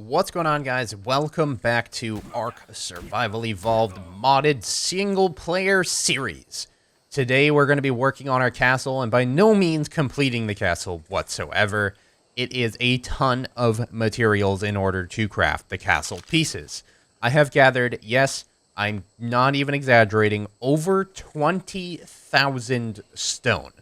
What's going on, guys? Welcome back to ARK Survival Evolved modded single player series. Today we're going to be working on our castle, and by no means completing the castle whatsoever. It is a ton of materials in order to craft the castle pieces. I have gathered, yes, I'm not even exaggerating, over 20,000 stone.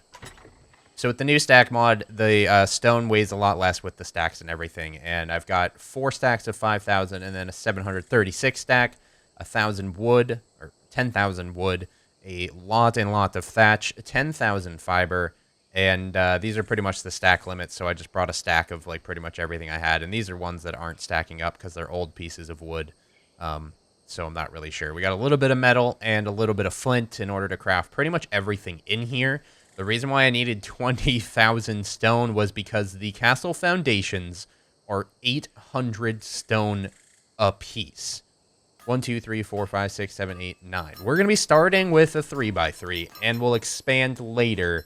So with the new stack mod, the stone weighs a lot less with the stacks and everything. And I've got 4 stacks of 5,000 and then a 736 stack, 1,000 wood, or 10,000 wood, a lot and lot of thatch, 10,000 fiber, and these are pretty much the stack limits. So I just brought a stack of like pretty much everything I had. And these are ones that aren't stacking up because they're old pieces of wood. So I'm not really sure. We got a little bit of metal and a little bit of flint in order to craft pretty much everything in here. The reason why I needed 20,000 stone was because the castle foundations are 800 stone a piece. 1, 2, 3, 4, 5, 6, 7, 8, 9. We're going to be starting with a 3x3, and we'll expand later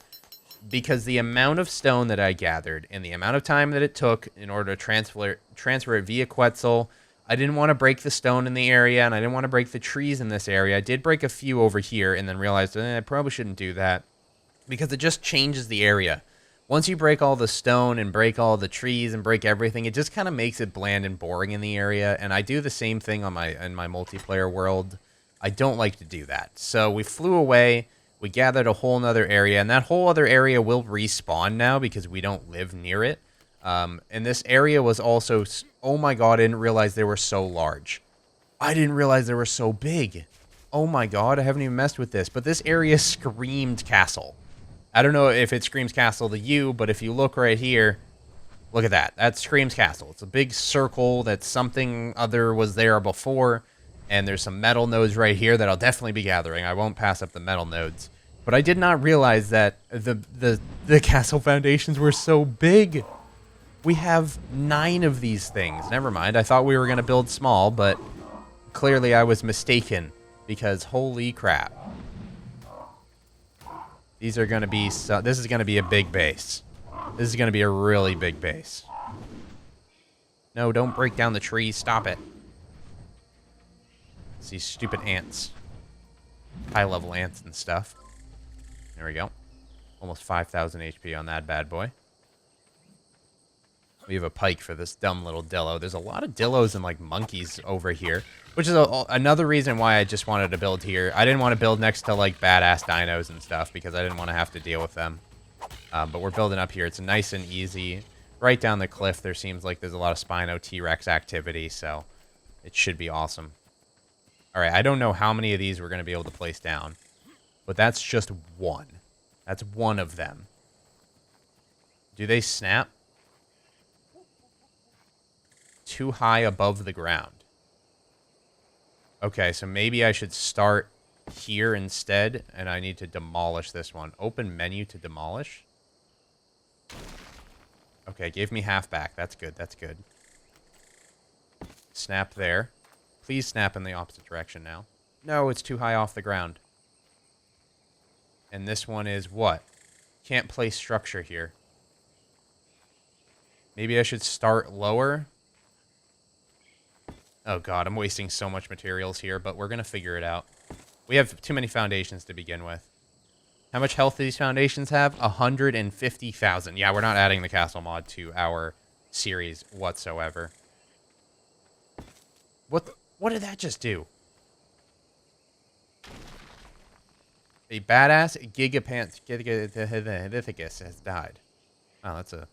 because the amount of stone that I gathered and the amount of time that it took in order to transfer it via Quetzal, I didn't want to break the stone in the area, and I didn't want to break the trees in this area. I did break a few over here and then realized I probably shouldn't do that, because it just changes the area. Once you break all the stone and break all the trees and break everything, it just kind of makes it bland and boring in the area. And I do the same thing on in my multiplayer world. I don't like to do that. So we flew away. We gathered a whole nother area, and that whole other area will respawn now because we don't live near it. And this area was also, oh my god, I didn't realize they were so large. I didn't realize they were so big. Oh my god, I haven't even messed with this. But this area screamed castle. I don't know if it screams castle to you, but if you look right here, look at that. That screams castle. It's a big circle that something other was there before, and there's some metal nodes right here that I'll definitely be gathering. I won't pass up the metal nodes. But I did not realize that the castle foundations were so big. We have 9 of these things. Never mind. I thought we were going to build small, but clearly I was mistaken, because holy crap. These are going to be, this is going to be a big base. This is going to be a really big base. No, don't break down the trees. Stop it. It's these stupid ants. High-level ants and stuff. There we go. Almost 5,000 HP on that bad boy. We have a pike for this dumb little dillo. There's a lot of dillos and like monkeys over here, which is another reason why I just wanted to build here. I didn't want to build next to like badass dinos and stuff because I didn't want to have to deal with them. But we're building up here. It's nice and easy. Right down the cliff, there seems like there's a lot of Spino T-Rex activity, so it should be awesome. All right, I don't know how many of these we're going to be able to place down, but that's just one. That's one of them. Do they snap? Too high above the ground. Okay, so maybe I should start here instead, and I need to demolish this one. Open menu to demolish. Okay, gave me half back. That's good, that's good. Snap there. Please snap in the opposite direction now. No, it's too high off the ground. And this one is what? Can't place structure here. Maybe I should start lower. Oh god, I'm wasting so much materials here, but we're going to figure it out. We have too many foundations to begin with. How much health do these foundations have? 150,000. Yeah, we're not adding the castle mod to our series whatsoever. What did that just do? A badass Gigapithecus has died. Oh, that's a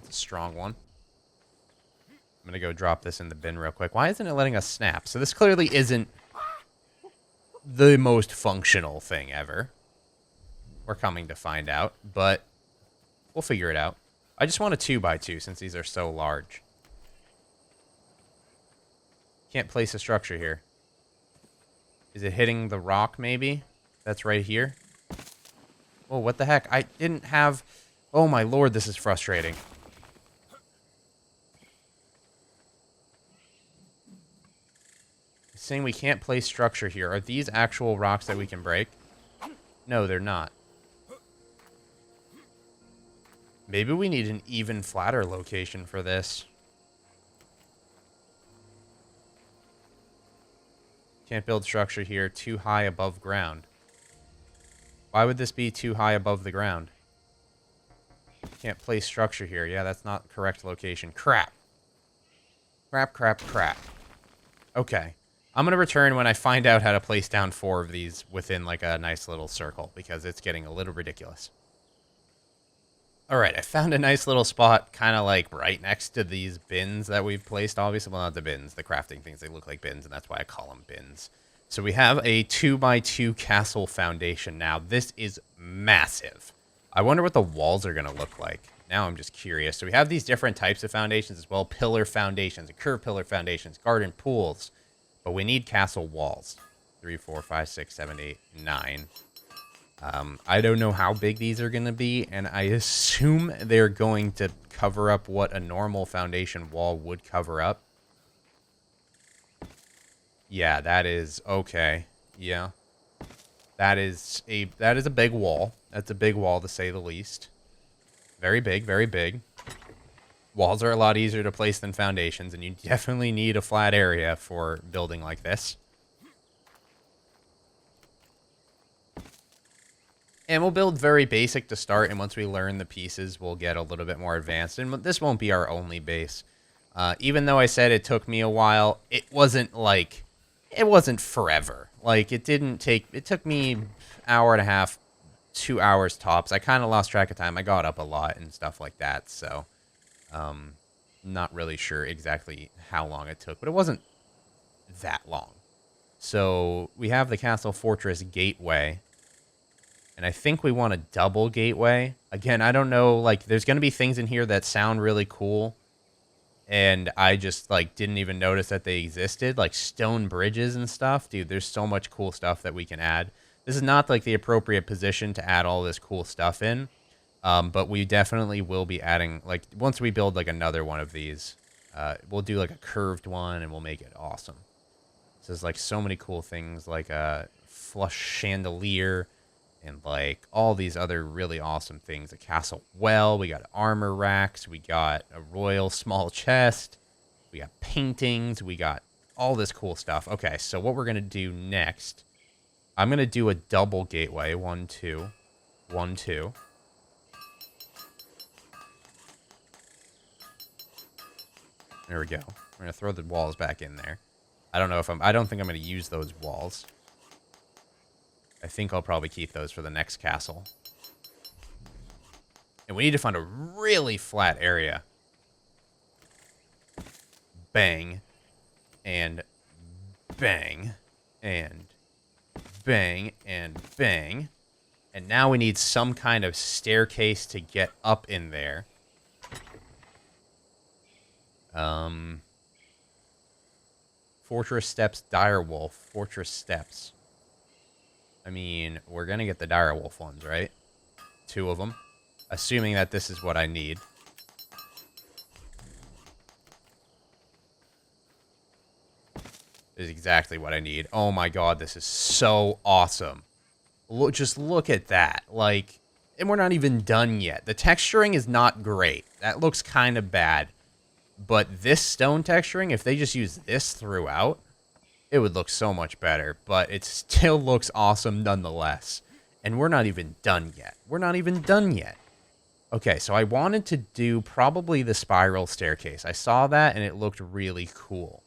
strong one. I'm going to go drop this in the bin real quick. Why isn't it letting us snap? So this clearly isn't the most functional thing ever. We're coming to find out, but we'll figure it out. I just want a 2x2 since these are so large. Can't place a structure here. Is it hitting the rock maybe? That's right here. Oh, what the heck? I didn't have... Oh my lord, this is frustrating. Saying we can't place structure here. Are these actual rocks that we can break? No, they're not. Maybe we need an even flatter location for this. Can't build structure here too high above ground. Why would this be too high above the ground? Can't place structure here. Yeah, that's not correct location. Crap. Crap, crap, crap. Okay. I'm going to return when I find out how to place down 4 of these within, like, a nice little circle, because it's getting a little ridiculous. Alright, I found a nice little spot, kind of, like, right next to these bins that we've placed, obviously. Well, not the bins, the crafting things. They look like bins, and that's why I call them bins. So we have a 2x2 castle foundation now. This is massive. I wonder what the walls are going to look like. Now I'm just curious. So we have these different types of foundations as well. Pillar foundations, curved pillar foundations, garden pools. But we need castle walls. 3, 4, 5, 6, 7, 8, 9. I don't know how big these are going to be, and I assume they're going to cover up what a normal foundation wall would cover up. Yeah, that is okay. Yeah. That is a big wall. That's a big wall, to say the least. Very big, very big. Walls are a lot easier to place than foundations, and you definitely need a flat area for building like this. And we'll build very basic to start, and once we learn the pieces, we'll get a little bit more advanced. And this won't be our only base. Even though I said it took me a while, it wasn't forever. Like, it took me an hour and a half, 2 hours tops. I kind of lost track of time. I got up a lot and stuff like that, so not really sure exactly how long it took, but it wasn't that long. So we have the Castle Fortress Gateway, and I think we want a double gateway. Again, I don't know, like, there's going to be things in here that sound really cool, and I just, like, didn't even notice that they existed, like stone bridges and stuff. Dude, there's so much cool stuff that we can add. This is not, like, the appropriate position to add all this cool stuff in. But we definitely will be adding, like, once we build, like, another one of these, we'll do, like, a curved one, and we'll make it awesome. So there's, like, so many cool things, like a flush chandelier, and, like, all these other really awesome things. A castle well, we got armor racks, we got a royal small chest, we got paintings, we got all this cool stuff. Okay, so what we're going to do next, I'm going to do a double gateway, 1, 2, 1, 2. There we go. We're going to throw the walls back in there. I don't think I'm going to use those walls. I think I'll probably keep those for the next castle. And we need to find a really flat area. Bang. And bang. And bang. And bang. And now we need some kind of staircase to get up in there. Fortress Steps, Direwolf. Fortress Steps. I mean, we're gonna get the Direwolf ones, right? 2 of them. Assuming that this is what I need. This is exactly what I need. Oh my god, this is so awesome. Just look at that. Like, and we're not even done yet. The texturing is not great. That looks kind of bad. But this stone texturing, if they just use this throughout, it would look so much better. But it still looks awesome nonetheless. And we're not even done yet. We're not even done yet. Okay, so I wanted to do probably the spiral staircase. I saw that and it looked really cool.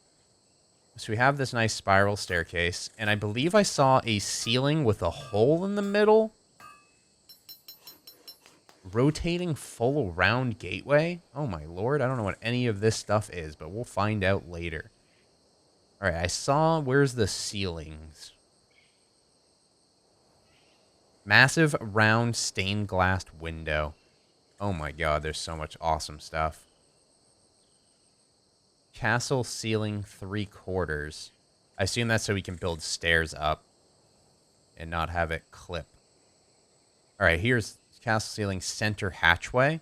So we have this nice spiral staircase. And I believe I saw a ceiling with a hole in the middle. Rotating full round gateway? Oh my lord, I don't know what any of this stuff is, but we'll find out later. Alright, I saw, where's the ceilings? Massive round stained glass window. Oh my god, there's so much awesome stuff. Castle ceiling 3/4. I assume that's so we can build stairs up and not have it clip. Alright, here's castle ceiling center hatchway.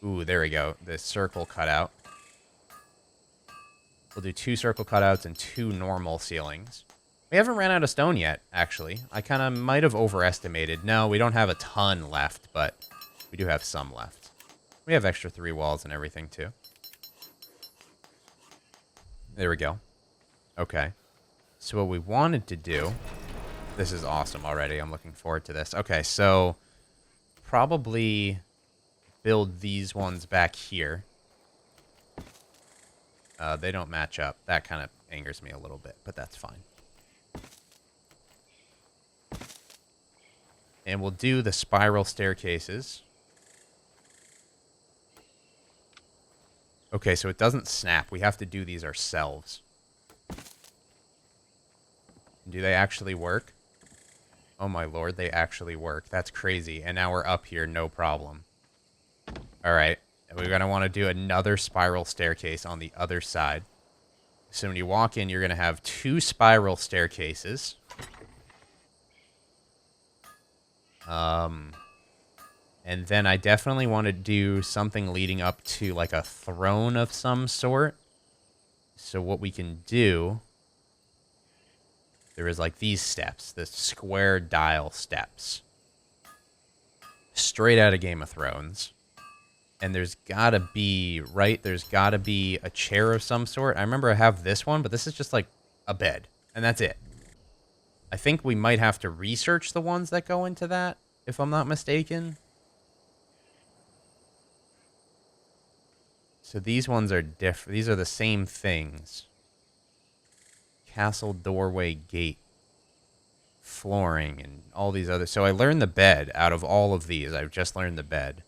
Ooh, there we go. The circle cutout. We'll do 2 circle cutouts and 2 normal ceilings. We haven't ran out of stone yet, actually. I kind of might have overestimated. No, we don't have a ton left, but we do have some left. We have extra 3 walls and everything, too. There we go. Okay. So what we wanted to do... This is awesome already. I'm looking forward to this. Okay, so... Probably build these ones back here. They don't match up. That kind of angers me a little bit, but that's fine. And we'll do the spiral staircases. Okay, so it doesn't snap. We have to do these ourselves. Do they actually work? Oh my lord, they actually work. That's crazy. And now we're up here, no problem. Alright, we're going to want to do another spiral staircase on the other side. So when you walk in, you're going to have 2 spiral staircases. And then I definitely want to do something leading up to like a throne of some sort. So what we can do... There is like these steps, the square dial steps. Straight out of Game of Thrones. And there's gotta be, right? There's gotta be a chair of some sort. I remember I have this one, but this is just like a bed. And that's it. I think we might have to research the ones that go into that, if I'm not mistaken. So these ones are different. These are the same things. Castle, doorway, gate, flooring, and all these other... So I learned the bed out of all of these. I've just learned the bed.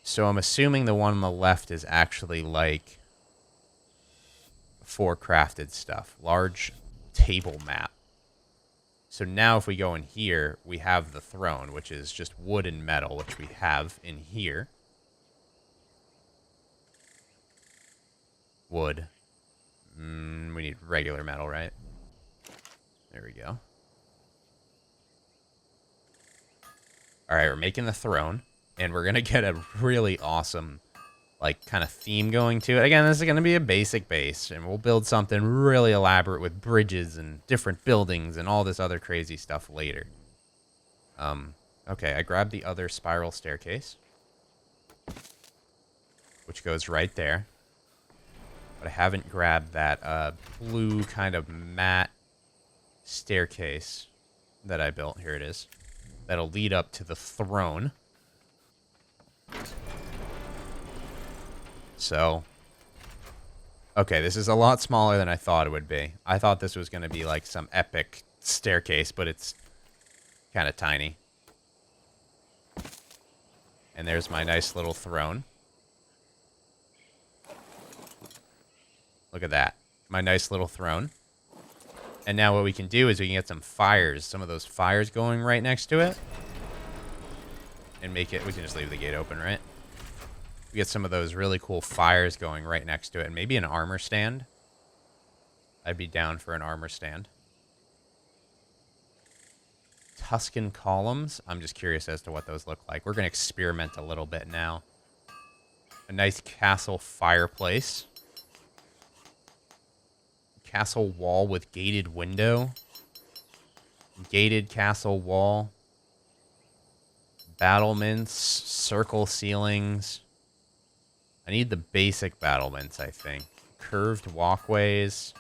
So I'm assuming the one on the left is actually like for crafted stuff. Large table map. So now if we go in here, we have the throne, which is just wood and metal, which we have in here. Wood. We need regular metal, right? There we go. Alright, we're making the throne. And we're going to get a really awesome, like, kind of theme going to it. Again, this is going to be a basic base. And we'll build something really elaborate with bridges and different buildings and all this other crazy stuff later. Okay, I grabbed the other spiral staircase. Which goes right there. But I haven't grabbed that blue kind of matte staircase that I built. Here it is. That'll lead up to the throne. So, okay, this is a lot smaller than I thought it would be. I thought this was going to be like some epic staircase, but it's kind of tiny. And there's my nice little throne. Look at that. My nice little throne. And now what we can do is we can get some fires, some of those fires going right next to it. And make it, we can just leave the gate open, right? We get some of those really cool fires going right next to it. And maybe an armor stand. I'd be down for an armor stand. Tuscan columns. I'm just curious as to what those look like. We're going to experiment a little bit now. A nice castle fireplace. Castle wall with gated window. Gated castle wall. Battlements. Circle ceilings. I need the basic battlements, I think. Curved walkways.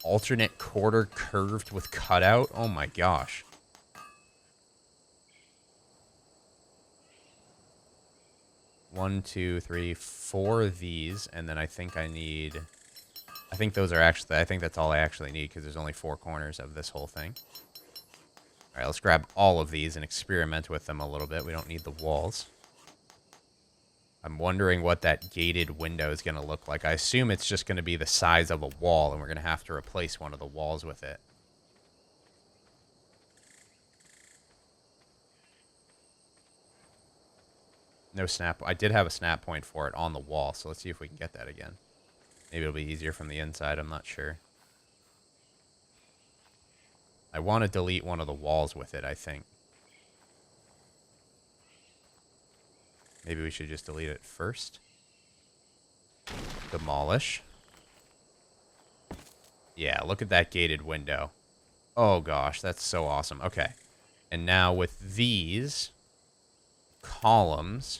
Alternate quarter curved with cutout. Oh my gosh. One, two, three, 4 of these. And then I think I need... I think those are actually... I think that's all I actually need because there's only 4 corners of this whole thing. Alright, let's grab all of these and experiment with them a little bit. We don't need the walls. I'm wondering what that gated window is going to look like. I assume it's just going to be the size of a wall, and we're going to have to replace one of the walls with it. No snap. I did have a snap point for it on the wall, so let's see if we can get that again. Maybe it'll be easier from the inside. I'm not sure. I want to delete one of the walls with it, I think. Maybe we should just delete it first. Demolish. Yeah, look at that gated window. Oh gosh, that's so awesome. Okay. And now with these columns,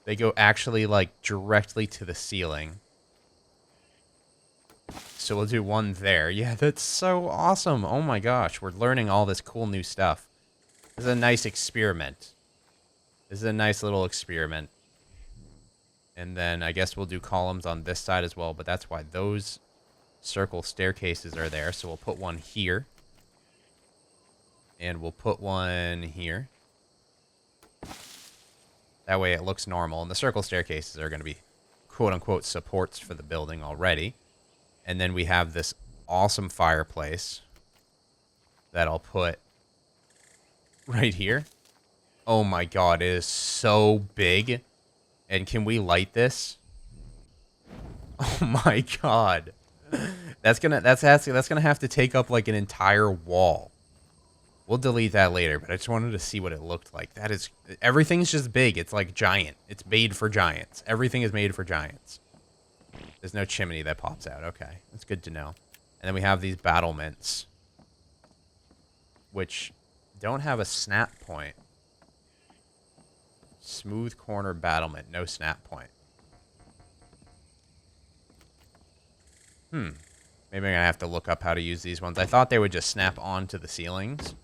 They go actually, like, directly to the ceiling. So we'll do one there. Yeah, that's so awesome. Oh my gosh, we're learning all this cool new stuff. This is a nice experiment. This is a nice little experiment. And then I guess we'll do columns on this side as well, but that's why those circle staircases are there. So we'll put one here. And we'll put one here. That way it looks normal. And the circle staircases are going to be quote-unquote supports for the building already. And then we have this awesome fireplace that I'll put right here. Oh my god, it is so big. And can we light this? Oh my god. That's gonna have to take up like an entire wall. We'll delete that later, but I just wanted to see what it looked like. That is, everything's just big. It's like giant. It's made for giants. Everything is made for giants. There's no chimney that pops out. Okay, that's good to know. And then we have these battlements, which don't have a snap point. Smooth corner battlement, no snap point. Maybe I'm going to have to look up how to use these ones. I thought they would just snap onto the ceilings.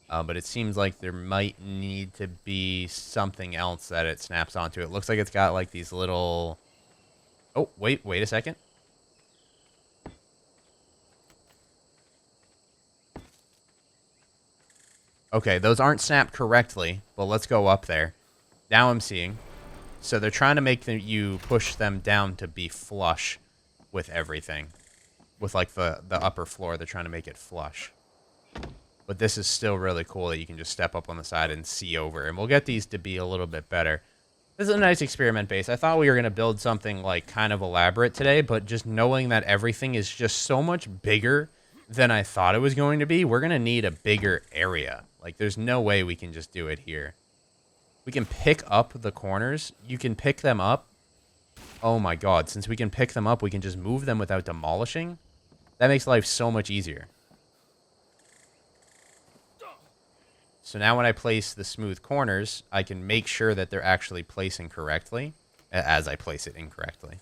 But it seems like there might need to be something else that it snaps onto. It looks like it's got like these little... Oh, wait a second. Okay, those aren't snapped correctly, but let's go up there. Now I'm seeing. So they're trying to make you push them down to be flush with everything. With like the upper floor, they're trying to make it flush. But this is still really cool that you can just step up on the side and see over. And we'll get these to be a little bit better. This is a nice experiment base. I thought we were going to build something like kind of elaborate today, but just knowing that everything is just so much bigger than I thought it was going to be, we're going to need a bigger area. Like, there's no way we can just do it here. We can pick up the corners. You can pick them up. Oh my god, since we can pick them up, we can just move them without demolishing. That makes life so much easier. So now when I place the smooth corners, I can make sure that they're actually placing correctly as I place it incorrectly.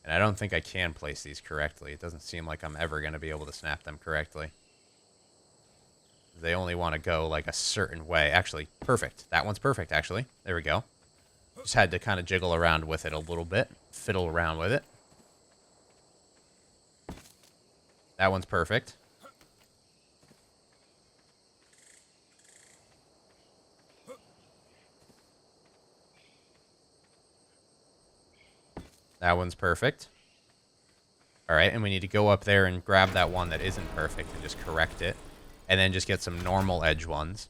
And I don't think I can place these correctly. It doesn't seem like I'm ever going to be able to snap them correctly. They only want to go like a certain way. Actually, perfect. That one's perfect, actually. There we go. Just had to kind of jiggle around with it a little bit. Fiddle around with it. That one's perfect. That one's perfect. All right, and we need to go up there and grab that one that isn't perfect and just correct it. And then just get some normal edge ones.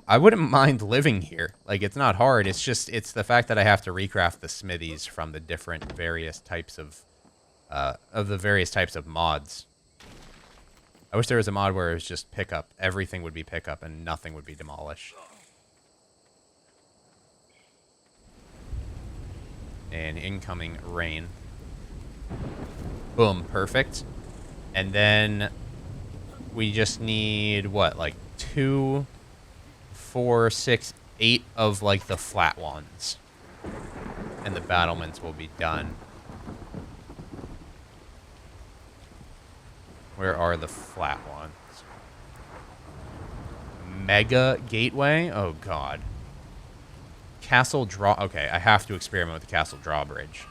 I wouldn't mind living here. Like, it's not hard. It's just, it's the fact that I have to recraft the smithies from the different various types of the various types of mods. I wish there was a mod where it was just pickup. Everything would be pickup and nothing would be demolished. And incoming rain. Boom, perfect. And then we just need, what, like 2, 4, 6, 8 of like the flat ones. And the battlements will be done. Where are the flat ones? Mega gateway? Oh, God. Castle draw... Okay, I have to experiment with the castle drawbridge.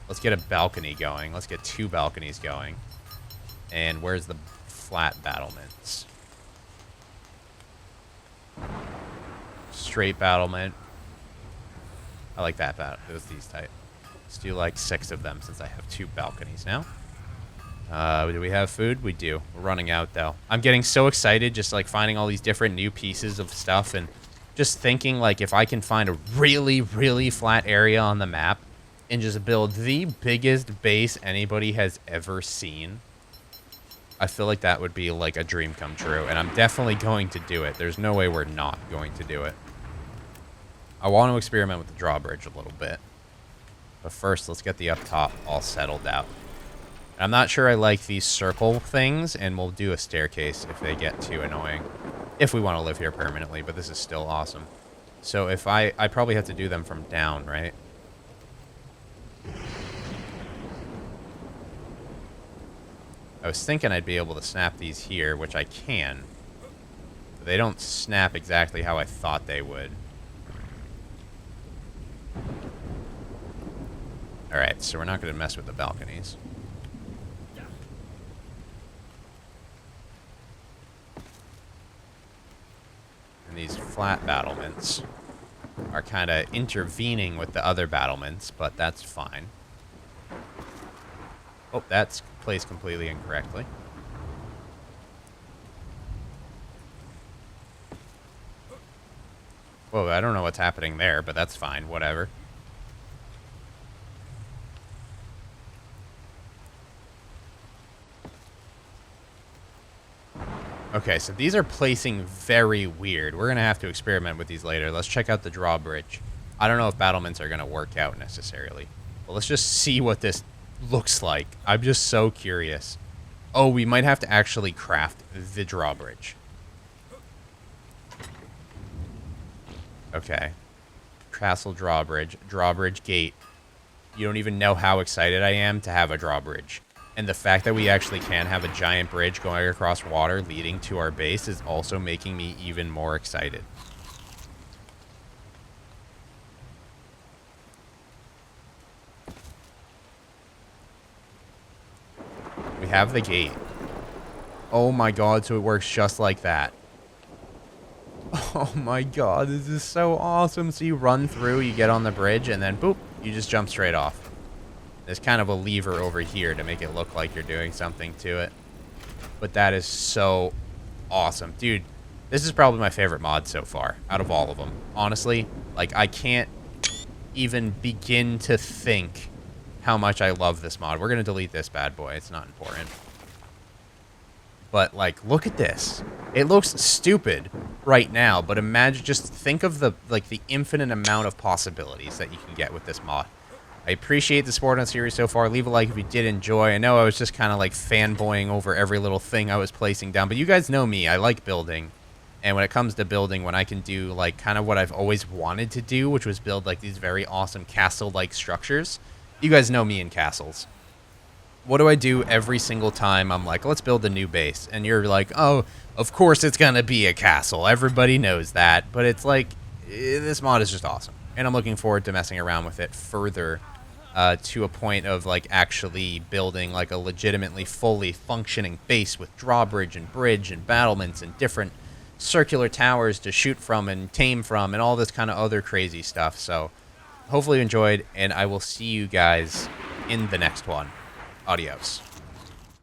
Let's get a balcony going. Let's get 2 balconies going. And where's the flat battlements? Straight battlement. I like that these type. Let's do like 6 of them since I have 2 balconies now. Do we have food? We do. We're running out, though. I'm getting so excited just, like, finding all these different new pieces of stuff and just thinking, like, if I can find a really, really flat area on the map and just build the biggest base anybody has ever seen, I feel like that would be, like, a dream come true. And I'm definitely going to do it. There's no way we're not going to do it. I want to experiment with the drawbridge a little bit. But first, let's get the up top all settled out. I'm not sure I like these circle things, and we'll do a staircase if they get too annoying. If we want to live here permanently, but this is still awesome. So if I probably have to do them from down, right? I was thinking I'd be able to snap these here, which I can. But they don't snap exactly how I thought they would. Alright, so we're not going to mess with the balconies. And these flat battlements are kind of intervening with the other battlements, but that's fine. Oh, that's placed completely incorrectly. Whoa, I don't know what's happening there, but that's fine, whatever. Okay, so these are placing very weird. We're going to have to experiment with these later. Let's check out the drawbridge. I don't know if battlements are going to work out necessarily. But let's just see what this looks like. I'm just so curious. Oh, we might have to actually craft the drawbridge. Okay. Castle drawbridge. Drawbridge gate. You don't even know how excited I am to have a drawbridge. And the fact that we actually can have a giant bridge going across water leading to our base is also making me even more excited. We have the gate. Oh my god, so it works just like that. Oh my god, this is so awesome. So you run through, you get on the bridge, and then boop, you just jump straight off. There's kind of a lever over here to make it look like you're doing something to it. But that is so awesome. Dude, this is probably my favorite mod so far, out of all of them. Honestly, like, I can't even begin to think how much I love this mod. We're going to delete this bad boy. It's not important. But, like, look at this. It looks stupid right now, but imagine, just think of the infinite amount of possibilities that you can get with this mod. I appreciate the support on the series so far. Leave a like if you did enjoy. I know I was just kind of like fanboying over every little thing I was placing down, but you guys know me. I like building. And when it comes to building, when I can do like kind of what I've always wanted to do, which was build like these very awesome castle-like structures. You guys know me in castles. What do I do every single time I'm like, let's build a new base? And you're like, oh, of course it's going to be a castle. Everybody knows that. But it's like, this mod is just awesome. And I'm looking forward to messing around with it further. To a point of like actually building like a legitimately fully functioning base with drawbridge and bridge and battlements and different circular towers to shoot from and tame from and all this kind of other crazy stuff. So hopefully you enjoyed, and I will see you guys in the next one. Adios.